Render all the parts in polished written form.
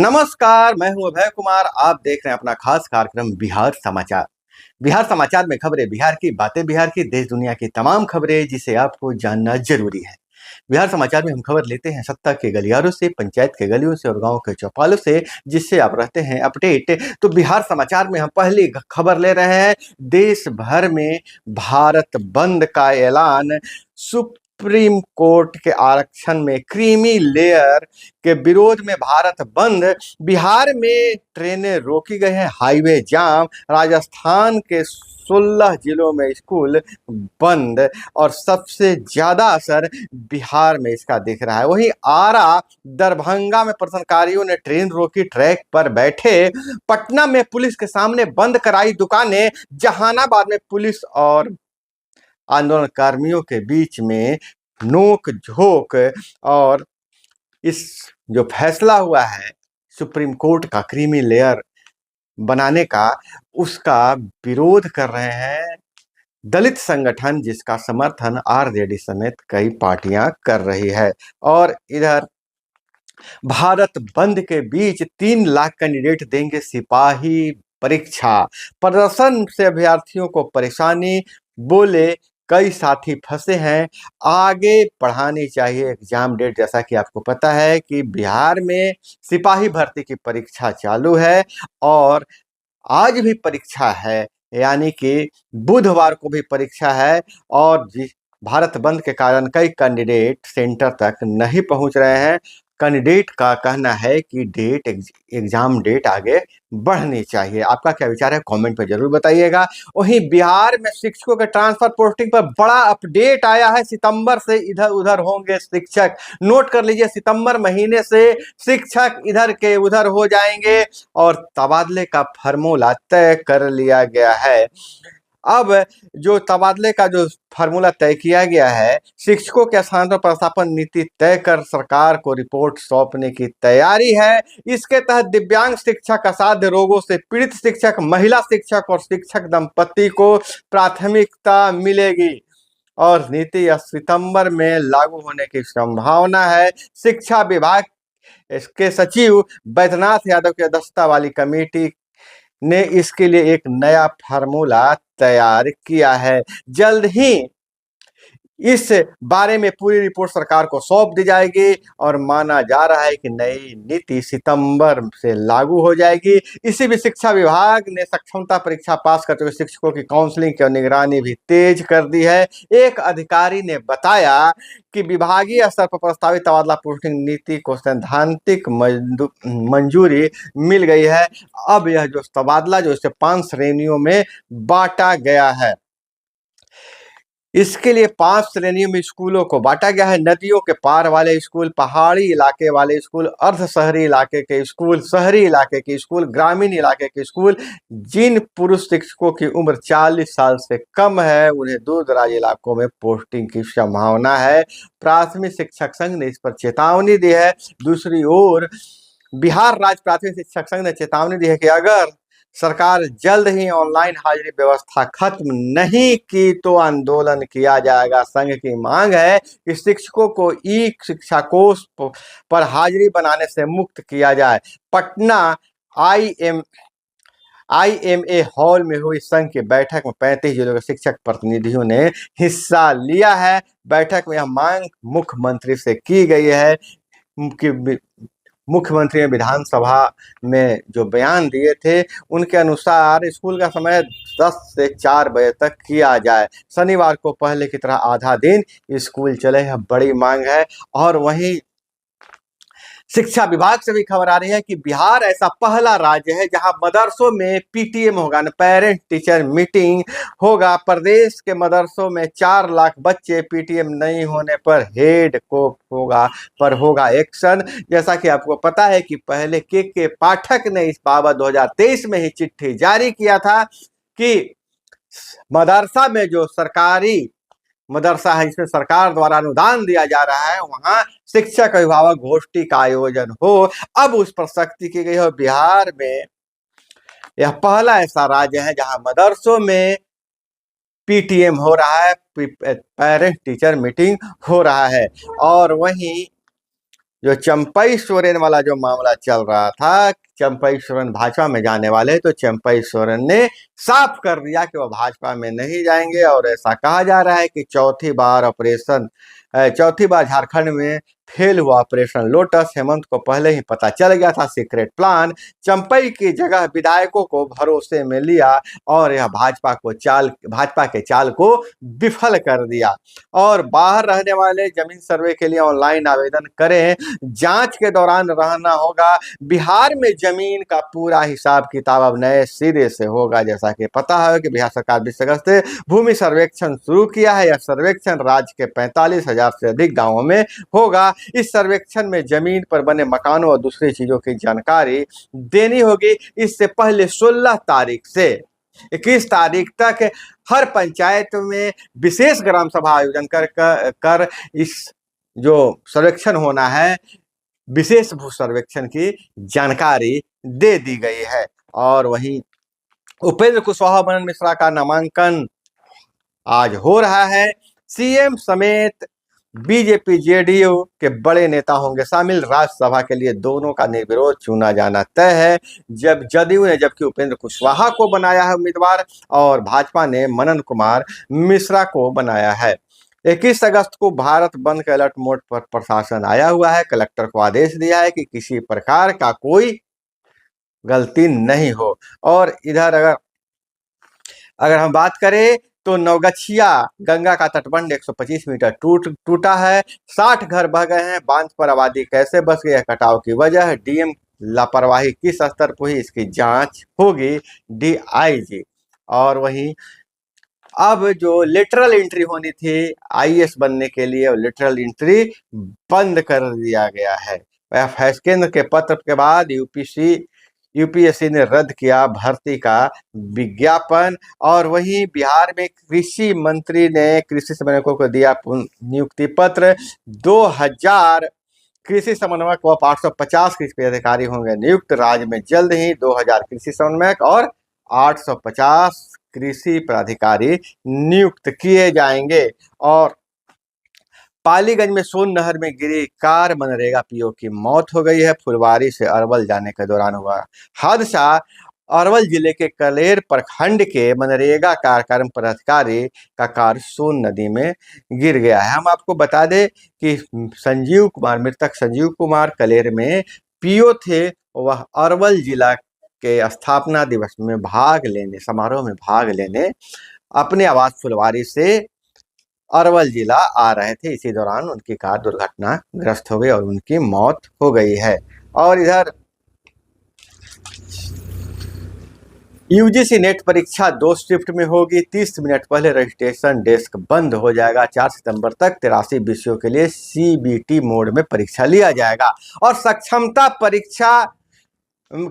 नमस्कार, मैं हूं अभय कुमार। आप देख रहे हैं अपना खास कार्यक्रम बिहार समाचार। बिहार समाचार में खबरें बिहार की, बातें बिहार की, देश दुनिया की तमाम खबरें जिसे आपको जानना जरूरी है। बिहार समाचार में हम खबर लेते हैं सत्ता के गलियारों से, पंचायत के गलियों से और गांव के चौपालों से, जिससे आप रहते हैं अपडेट। तो बिहार समाचार में हम पहली खबर ले रहे हैं। देश भर में भारत बंद का ऐलान। सुप्रीम कोर्ट के आरक्षण में क्रीमी लेयर के विरोध में भारत बंद। बिहार में ट्रेनें रोकी गई हैं, हाईवे जाम। राजस्थान के 16 जिलों में स्कूल बंद और सबसे ज्यादा असर बिहार में इसका दिख रहा है। वहीं आरा, दरभंगा में प्रदर्शनकारियों ने ट्रेन रोकी, ट्रैक पर बैठे। पटना में पुलिस के सामने बंद कराई दुकानें। जहानाबाद में पुलिस और आंदोलनकारियों के बीच में नोक झोंक। और इस जो फैसला हुआ है सुप्रीम कोर्ट का क्रीमी लेयर बनाने का, उसका विरोध कर रहे हैं दलित संगठन, जिसका समर्थन आरजेडी समेत कई पार्टियां कर रही है। और इधर भारत बंद के बीच 3 लाख कैंडिडेट देंगे सिपाही परीक्षा। प्रदर्शन से अभ्यर्थियों को परेशानी, बोले कई साथी फंसे हैं। आगे बढ़ानी चाहिए एग्जाम डेट। जैसा कि आपको पता है कि बिहार में सिपाही भर्ती की परीक्षा चालू है और आज भी परीक्षा है, यानी कि बुधवार को भी परीक्षा है। और भारत बंद के कारण कई कैंडिडेट सेंटर तक नहीं पहुंच रहे हैं। कैंडिडेट का कहना है कि एग्जाम डेट आगे बढ़नी चाहिए। आपका क्या विचार है, कमेंट में जरूर बताइएगा। वहीं बिहार में शिक्षकों के ट्रांसफर पोस्टिंग पर बड़ा अपडेट आया है। सितंबर से इधर उधर होंगे शिक्षक। नोट कर लीजिए, सितंबर महीने से शिक्षक इधर के उधर हो जाएंगे और तबादले का फार्मूला तय कर लिया गया है। अब जो तबादले का जो फार्मूला तय किया गया है, शिक्षकों के स्थानांतरण प्रस्थापन नीति तय कर सरकार को रिपोर्ट सौंपने की तैयारी है। इसके तहत दिव्यांग शिक्षक, असाध्य रोगों से पीड़ित शिक्षक, महिला शिक्षक और शिक्षक दंपति को प्राथमिकता मिलेगी और नीति सितंबर में लागू होने की संभावना है। शिक्षा विभाग इसके सचिव बैद्यनाथ यादव की अध्यक्षता वाली कमेटी ने इसके लिए एक नया फार्मूला तैयार किया है। जल्द ही इस बारे में पूरी रिपोर्ट सरकार को सौंप दी जाएगी और माना जा रहा है कि नई नीति सितंबर से लागू हो जाएगी। इसी भी शिक्षा विभाग ने सक्षमता परीक्षा पास करते हुए शिक्षकों की काउंसलिंग की निगरानी भी तेज कर दी है। एक अधिकारी ने बताया कि विभागीय स्तर पर प्रस्तावित तबादला पोस्टिंग नीति को सैद्धांतिक मंजूरी मिल गई है। अब यह जो तबादला जो इसे 5 श्रेणियों में बांटा गया है, इसके लिए 5 श्रेणियों में स्कूलों को बांटा गया है। नदियों के पार वाले स्कूल, पहाड़ी इलाके वाले स्कूल, अर्ध शहरी इलाके के स्कूल, शहरी इलाके के स्कूल, ग्रामीण इलाके के स्कूल। जिन पुरुष शिक्षकों की उम्र 40 साल से कम है, उन्हें दूर दराज इलाकों में पोस्टिंग की संभावना है। प्राथमिक शिक्षक संघ ने इस पर चेतावनी दी है। दूसरी ओर बिहार राज्य प्राथमिक शिक्षक संघ ने चेतावनी दी है कि अगर सरकार जल्द ही ऑनलाइन हाजिरी व्यवस्था खत्म नहीं की तो आंदोलन किया जाएगा। संघ की मांग है कि शिक्षकों को ई शिक्षा कोष पर हाजिरी बनाने से मुक्त किया जाए। पटना IMA हॉल में हुई संघ की बैठक में 35 जिलों के शिक्षक प्रतिनिधियों ने हिस्सा लिया है। बैठक में यह मांग मुख्यमंत्री से की गई है कि मुख्यमंत्री ने विधानसभा में जो बयान दिए थे, उनके अनुसार स्कूल का समय 10 से 4 बजे तक किया जाए। शनिवार को पहले की तरह आधा दिन स्कूल चले, यह बड़ी मांग है। और वहीं शिक्षा विभाग से भी खबर आ रही है कि बिहार ऐसा पहला राज्य है जहां मदरसों में PTM होगा, पेरेंट टीचर मीटिंग होगा। प्रदेश के मदरसों में 4 लाख बच्चे, PTM नहीं होने पर हेड को होगा एक्शन। जैसा कि आपको पता है कि पहले के पाठक ने इस बाबत 2023 में ही चिट्ठी जारी किया था कि मदरसा में जो सरकारी मदरसा है, इसमें सरकार द्वारा अनुदान दिया जा रहा है, वहां शिक्षक अभिभावक गोष्ठी का आयोजन हो। अब उस पर सख्ती की गई है। बिहार में यह पहला ऐसा राज्य है जहां मदरसों में PTM हो रहा है, पेरेंट टीचर मीटिंग हो रहा है। और वहीं जो चंपई सोरेन वाला जो मामला चल रहा था, चंपई सोरेन भाजपा में जाने वाले, तो चंपई सोरेन ने साफ कर दिया कि वो भाजपा में नहीं जाएंगे। और ऐसा कहा जा रहा है कि चौथी बार झारखंड में फेल हुआ ऑपरेशन लोटस। हेमंत को पहले ही पता चल गया था सीक्रेट प्लान। चंपई की जगह विधायकों को भरोसे में लिया और यह भाजपा के चाल को विफल कर दिया। और बाहर रहने वाले जमीन सर्वे के लिए ऑनलाइन आवेदन करें, जांच के दौरान रहना होगा। बिहार में जमीन का पूरा हिसाब किताब अब नए सिरे से होगा। जैसा कि पता है कि बिहार सरकार 20 अगस्त से भूमि सर्वेक्षण शुरू किया है। यह सर्वेक्षण राज्य के 45,000 से अधिक गांवों में होगा। इस सर्वेक्षण में जमीन पर बने मकानों और दूसरी चीजों की जानकारी देनी होगी। इससे पहले 16 तारीख से 21 तारीख तक हर पंचायत में विशेष ग्राम सभा आयोजन कर इस जो सर्वेक्षण होना है, विशेष भू सर्वेक्षण की जानकारी दे दी गई है। और वहीं उपेंद्र कुशवाहा मनन मिश्रा का नामांकन आज हो रहा है। सीएम समेत बीजेपी जेडीयू के बड़े नेता होंगे शामिल। राज्यसभा के लिए दोनों का निर्विरोध चुना जाना तय है। जब जदयू ने जबकि उपेंद्र कुशवाहा को बनाया है उम्मीदवार, और भाजपा ने मनन कुमार मिश्रा को बनाया है। 21 अगस्त को भारत बंद के अलर्ट मोड पर प्रशासन आया हुआ है। कलेक्टर को आदेश दिया है कि किसी प्रकार का कोई गलती नहीं हो। और इधर अगर हम बात करें तो नवगछिया गंगा का तटबंध 125 मीटर टूटा है। 60 घर बह गए हैं। बांध पर आबादी कैसे बस गई है, कटाव की वजह है। डीएम लापरवाही किस स्तर पर हुई, इसकी जांच होगी डीआईजी। और वहीं अब जो लेटरल एंट्री होनी थी आईएएस बनने के लिए, लेटरल एंट्री बंद कर दिया गया है। केंद्र के पत्र के बाद यूपीएससी ने रद्द किया भर्ती का विज्ञापन। और वहीं बिहार में कृषि मंत्री ने कृषि समन्वयकों को दिया नियुक्ति पत्र। 2000 कृषि समन्वयक व 850 कृषि अधिकारी होंगे नियुक्त। राज्य में जल्द ही 2000 कृषि समन्वयक और 850 कृषि प्राधिकारी नियुक्त किए जाएंगे। और पालीगंज में सोन नहर में गिरी कार, मनरेगा पीओ की मौत हो गई है। फुलवारी से अरवल जाने के दौरान हुआ हादसा। अरवल जिले के कलेर प्रखंड के मनरेगा कार्यक्रम पदाधिकारी का कार सोन नदी में गिर गया है। हम आपको बता दें कि मृतक संजीव कुमार कलेर में पीओ थे। वह अरवल जिला के स्थापना दिवस में समारोह में भाग लेने अपने आवास फुलवारी से अरवल जिला आ रहे थे। इसी दौरान उनकी कार दुर्घटनाग्रस्त हो गई और उनकी मौत हो गई है। और इधर यूजीसी नेट परीक्षा 2 शिफ्ट में होगी। 30 मिनट पहले रजिस्ट्रेशन डेस्क बंद हो जाएगा। 4 सितंबर तक 83 विषयों के लिए सीबीटी मोड में परीक्षा लिया जाएगा। और सक्षमता परीक्षा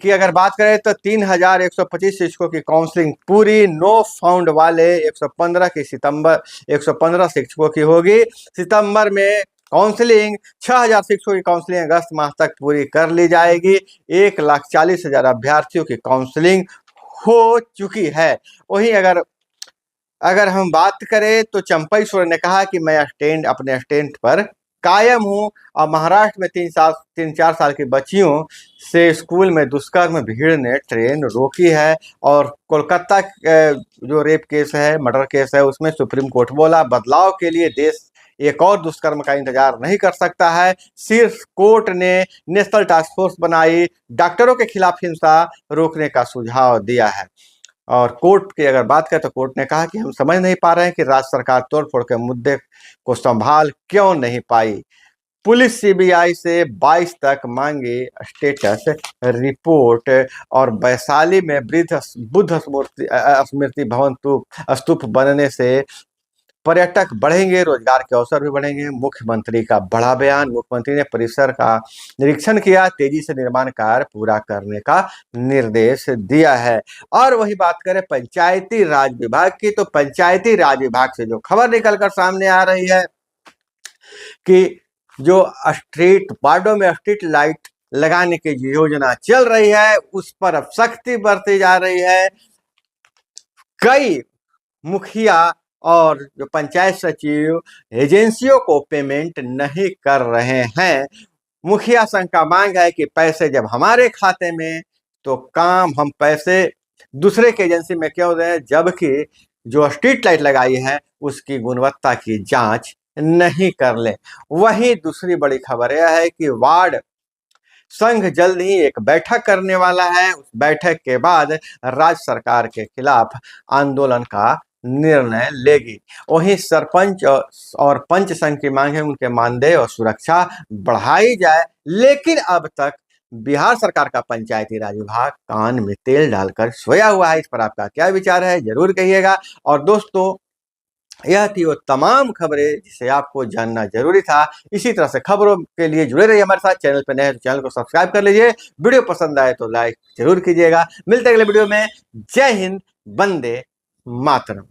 की अगर बात करें तो 3125 शिक्षकों की काउंसलिंग पूरी। नो फाउंड वाले 115 शिक्षकों की होगी। सितंबर में काउंसलिंग 6000 शिक्षकों की काउंसलिंग अगस्त माह तक पूरी कर ली जाएगी। 1,40,000 अभ्यर्थियों की काउंसलिंग हो चुकी है। वहीं अगर हम बात करें तो चंपई सोरेन ने कहा कि मैं अपने स्टैंड पर कायम हूं। और महाराष्ट्र में 3-4 साल की बच्चियों से स्कूल में दुष्कर्म, भीड़ ने ट्रेन रोकी है। और कोलकाता जो रेप केस है, मर्डर केस है, उसमें सुप्रीम कोर्ट बोला बदलाव के लिए देश एक और दुष्कर्म का इंतजार नहीं कर सकता है। सिर्फ कोर्ट ने नेशनल टास्क फोर्स बनाई, डॉक्टरों के खिलाफ हिंसा रोकने का सुझाव दिया है। और कोर्ट की अगर बात करें तो कोर्ट ने कहा कि हम समझ नहीं पा रहे हैं कि राज्य सरकार तोड़फोड़ के मुद्दे को संभाल क्यों नहीं पाई। पुलिस सीबीआई से 22 तक मांगे स्टेटस रिपोर्ट। और वैशाली में बुद्ध स्मृति भवन स्तूप बनने से पर्यटक बढ़ेंगे, रोजगार के अवसर भी बढ़ेंगे। मुख्यमंत्री का बड़ा बयान। मुख्यमंत्री ने परिसर का निरीक्षण किया, तेजी से निर्माण कार्य पूरा करने का निर्देश दिया है। और वही बात करें पंचायती राज विभाग की, तो पंचायती राज विभाग से जो खबर निकलकर सामने आ रही है कि जो वार्डों में स्ट्रीट लाइट लगाने की योजना चल रही है, उस पर अब सख्ती बरती जा रही है। कई मुखिया और जो पंचायत सचिव एजेंसियों को पेमेंट नहीं कर रहे हैं। मुखिया संघ का मांग है कि पैसे जब हमारे खाते में तो काम हम पैसे दूसरे की एजेंसी में क्यों दें, जबकि जो स्ट्रीट लाइट लगाई है उसकी गुणवत्ता की जांच नहीं कर ले। वहीं दूसरी बड़ी खबर यह है कि वार्ड संघ जल्द ही एक बैठक करने वाला है। उस बैठक के बाद राज्य सरकार के खिलाफ आंदोलन का निर्णय लेगी। वहीं सरपंच और पंच संघ की मांग है उनके मानदेय और सुरक्षा बढ़ाई जाए, लेकिन अब तक बिहार सरकार का पंचायती राज विभाग कान में तेल डालकर सोया हुआ है। इस पर आपका क्या विचार है जरूर कहिएगा। और दोस्तों, यह थी वो तमाम खबरें जिसे आपको जानना जरूरी था। इसी तरह से खबरों के लिए जुड़े रहिए हमारे साथ। चैनल पर नए हैं तो चैनल को सब्सक्राइब कर लीजिए। वीडियो पसंद आए तो लाइक जरूर कीजिएगा। मिलते हैं अगले वीडियो में। जय हिंद, वंदे मातरम।